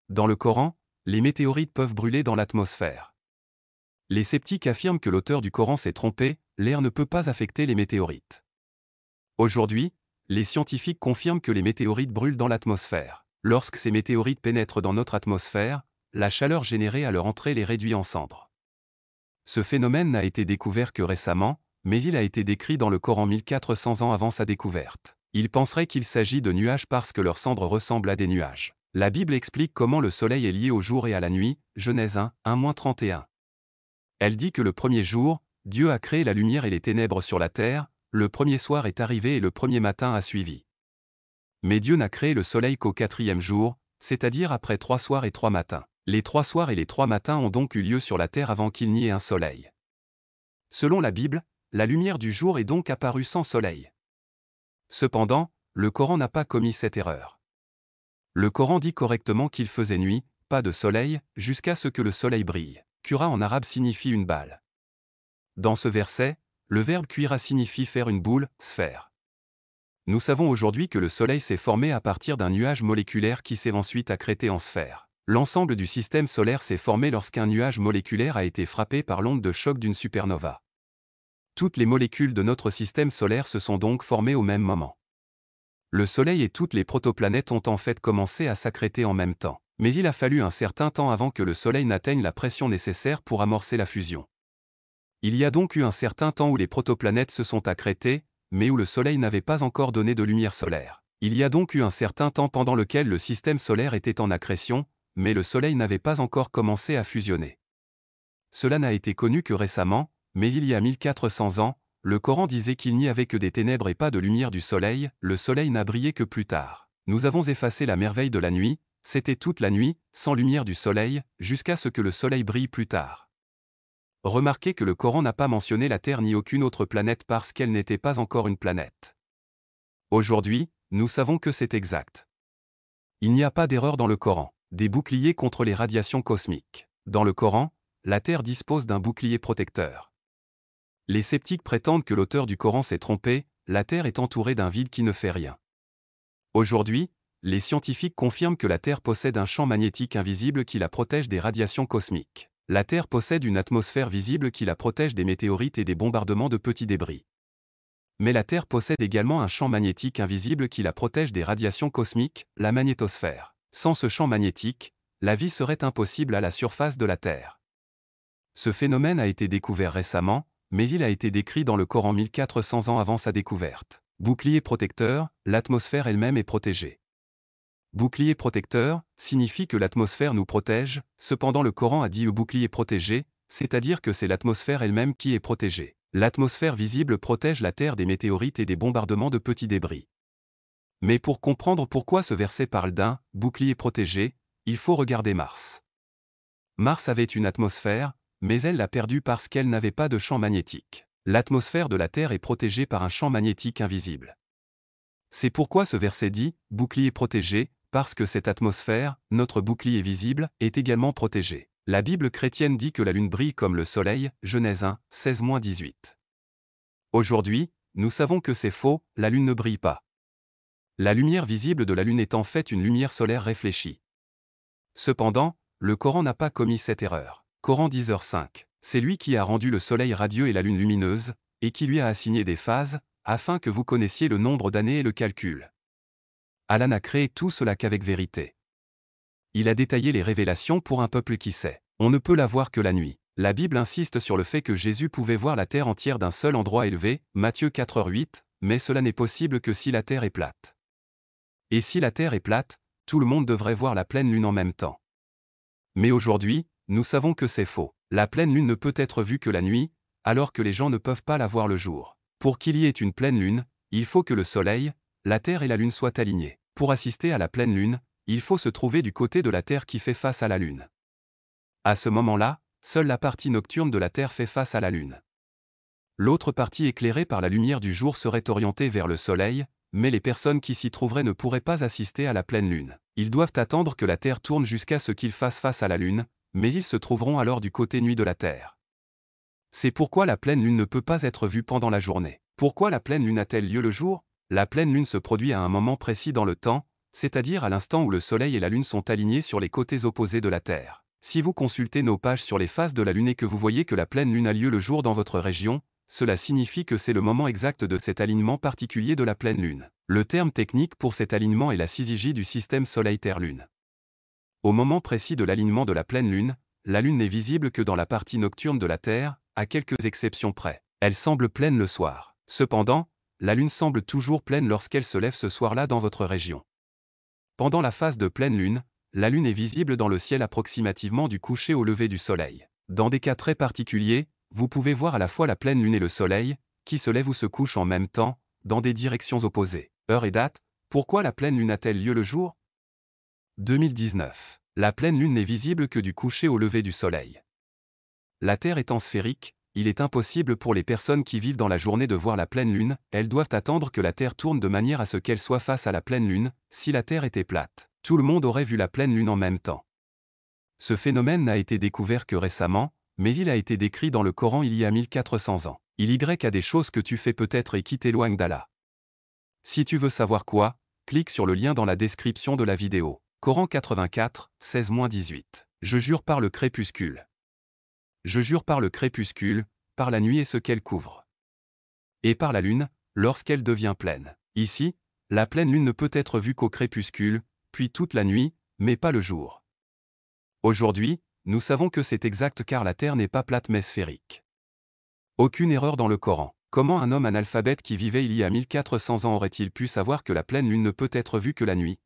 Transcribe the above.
Dans le Coran, les météorites peuvent brûler dans l'atmosphère. Les sceptiques affirment que l'auteur du Coran s'est trompé, l'air ne peut pas affecter les météorites. Aujourd'hui, les scientifiques confirment que les météorites brûlent dans l'atmosphère. Lorsque ces météorites pénètrent dans notre atmosphère, la chaleur générée à leur entrée les réduit en cendres. Ce phénomène n'a été découvert que récemment, mais il a été décrit dans le Coran 1400 ans avant sa découverte. Ils penseraient qu'il s'agit de nuages parce que leurs cendres ressemblent à des nuages. La Bible explique comment le soleil est lié au jour et à la nuit, Genèse 1, 1-31. Elle dit que le premier jour, Dieu a créé la lumière et les ténèbres sur la terre, le premier soir est arrivé et le premier matin a suivi. Mais Dieu n'a créé le soleil qu'au 4e jour, c'est-à-dire après 3 soirs et 3 matins. Les 3 soirs et les 3 matins ont donc eu lieu sur la terre avant qu'il n'y ait un soleil. Selon la Bible, la lumière du jour est donc apparue sans soleil. Cependant, le Coran n'a pas commis cette erreur. Le Coran dit correctement qu'il faisait nuit, pas de soleil, jusqu'à ce que le soleil brille. Kura en arabe signifie une balle. Dans ce verset, le verbe cuira signifie faire une boule, sphère. Nous savons aujourd'hui que le soleil s'est formé à partir d'un nuage moléculaire qui s'est ensuite accrété en sphère. L'ensemble du système solaire s'est formé lorsqu'un nuage moléculaire a été frappé par l'onde de choc d'une supernova. Toutes les molécules de notre système solaire se sont donc formées au même moment. Le Soleil et toutes les protoplanètes ont en fait commencé à s'accréter en même temps. Mais il a fallu un certain temps avant que le Soleil n'atteigne la pression nécessaire pour amorcer la fusion. Il y a donc eu un certain temps où les protoplanètes se sont accrétées, mais où le Soleil n'avait pas encore donné de lumière solaire. Il y a donc eu un certain temps pendant lequel le système solaire était en accrétion, mais le Soleil n'avait pas encore commencé à fusionner. Cela n'a été connu que récemment, mais il y a 1400 ans, le Coran disait qu'il n'y avait que des ténèbres et pas de lumière du Soleil, le Soleil n'a brillé que plus tard. Nous avons effacé la merveille de la nuit, c'était toute la nuit, sans lumière du Soleil, jusqu'à ce que le Soleil brille plus tard. Remarquez que le Coran n'a pas mentionné la Terre ni aucune autre planète parce qu'elle n'était pas encore une planète. Aujourd'hui, nous savons que c'est exact. Il n'y a pas d'erreur dans le Coran. Des boucliers contre les radiations cosmiques. Dans le Coran, la Terre dispose d'un bouclier protecteur. Les sceptiques prétendent que l'auteur du Coran s'est trompé, la Terre est entourée d'un vide qui ne fait rien. Aujourd'hui, les scientifiques confirment que la Terre possède un champ magnétique invisible qui la protège des radiations cosmiques. La Terre possède une atmosphère visible qui la protège des météorites et des bombardements de petits débris. Mais la Terre possède également un champ magnétique invisible qui la protège des radiations cosmiques, la magnétosphère. Sans ce champ magnétique, la vie serait impossible à la surface de la Terre. Ce phénomène a été découvert récemment, mais il a été décrit dans le Coran 1400 ans avant sa découverte. Bouclier protecteur, l'atmosphère elle-même est protégée. Bouclier protecteur signifie que l'atmosphère nous protège, cependant le Coran a dit bouclier protégé, c'est-à-dire que c'est l'atmosphère elle-même qui est protégée. L'atmosphère visible protège la Terre des météorites et des bombardements de petits débris. Mais pour comprendre pourquoi ce verset parle d'un bouclier protégé, il faut regarder Mars. Mars avait une atmosphère, mais elle l'a perdue parce qu'elle n'avait pas de champ magnétique. L'atmosphère de la Terre est protégée par un champ magnétique invisible. C'est pourquoi ce verset dit « bouclier protégé », parce que cette atmosphère, notre bouclier visible, est également protégée. La Bible chrétienne dit que la Lune brille comme le Soleil, Genèse 1, 16-18. Aujourd'hui, nous savons que c'est faux, la Lune ne brille pas. La lumière visible de la Lune est en fait une lumière solaire réfléchie. Cependant, le Coran n'a pas commis cette erreur. Coran 10h5. C'est lui qui a rendu le Soleil radieux et la Lune lumineuse, et qui lui a assigné des phases, afin que vous connaissiez le nombre d'années et le calcul. Allah n'a créé tout cela qu'avec vérité. Il a détaillé les révélations pour un peuple qui sait. On ne peut la voir que la nuit. La Bible insiste sur le fait que Jésus pouvait voir la terre entière d'un seul endroit élevé, Matthieu 4h8, mais cela n'est possible que si la terre est plate. Et si la terre est plate, tout le monde devrait voir la pleine lune en même temps. Mais aujourd'hui, nous savons que c'est faux. La pleine lune ne peut être vue que la nuit, alors que les gens ne peuvent pas la voir le jour. Pour qu'il y ait une pleine lune, il faut que le soleil, la terre et la lune soient alignés. Pour assister à la pleine lune, il faut se trouver du côté de la terre qui fait face à la lune. À ce moment-là, seule la partie nocturne de la terre fait face à la lune. L'autre partie éclairée par la lumière du jour serait orientée vers le soleil, mais les personnes qui s'y trouveraient ne pourraient pas assister à la pleine lune. Ils doivent attendre que la terre tourne jusqu'à ce qu'ils fassent face à la lune, mais ils se trouveront alors du côté nuit de la terre. C'est pourquoi la pleine lune ne peut pas être vue pendant la journée. Pourquoi la pleine lune a-t-elle lieu le jour? La pleine lune se produit à un moment précis dans le temps, c'est-à-dire à l'instant où le Soleil et la Lune sont alignés sur les côtés opposés de la Terre. Si vous consultez nos pages sur les phases de la Lune et que vous voyez que la pleine Lune a lieu le jour dans votre région, cela signifie que c'est le moment exact de cet alignement particulier de la pleine Lune. Le terme technique pour cet alignement est la syzygie du système Soleil-Terre-Lune. Au moment précis de l'alignement de la pleine Lune, la Lune n'est visible que dans la partie nocturne de la Terre, à quelques exceptions près. Elle semble pleine le soir. Cependant, la Lune semble toujours pleine lorsqu'elle se lève ce soir-là dans votre région. Pendant la phase de pleine Lune, la Lune est visible dans le ciel approximativement du coucher au lever du Soleil. Dans des cas très particuliers, vous pouvez voir à la fois la pleine Lune et le Soleil, qui se lève ou se couche en même temps, dans des directions opposées. Heure et date, pourquoi la pleine Lune a-t-elle lieu le jour ? 2019. La pleine Lune n'est visible que du coucher au lever du Soleil. La Terre étant sphérique, il est impossible pour les personnes qui vivent dans la journée de voir la pleine Lune, elles doivent attendre que la Terre tourne de manière à ce qu'elle soit face à la pleine Lune. Si la Terre était plate, tout le monde aurait vu la pleine Lune en même temps. Ce phénomène n'a été découvert que récemment, mais il a été décrit dans le Coran il y a 1400 ans. Il y a des choses que tu fais peut-être et qui t'éloignent d'Allah. Si tu veux savoir quoi, clique sur le lien dans la description de la vidéo. Coran 84, 16-18. Je jure par le crépuscule. Je jure par le crépuscule, par la nuit et ce qu'elle couvre. Et par la lune, lorsqu'elle devient pleine. Ici, la pleine lune ne peut être vue qu'au crépuscule, puis toute la nuit, mais pas le jour. Aujourd'hui, nous savons que c'est exact car la Terre n'est pas plate mais sphérique. Aucune erreur dans le Coran. Comment un homme analphabète qui vivait il y a 1400 ans aurait-il pu savoir que la pleine lune ne peut être vue que la nuit ?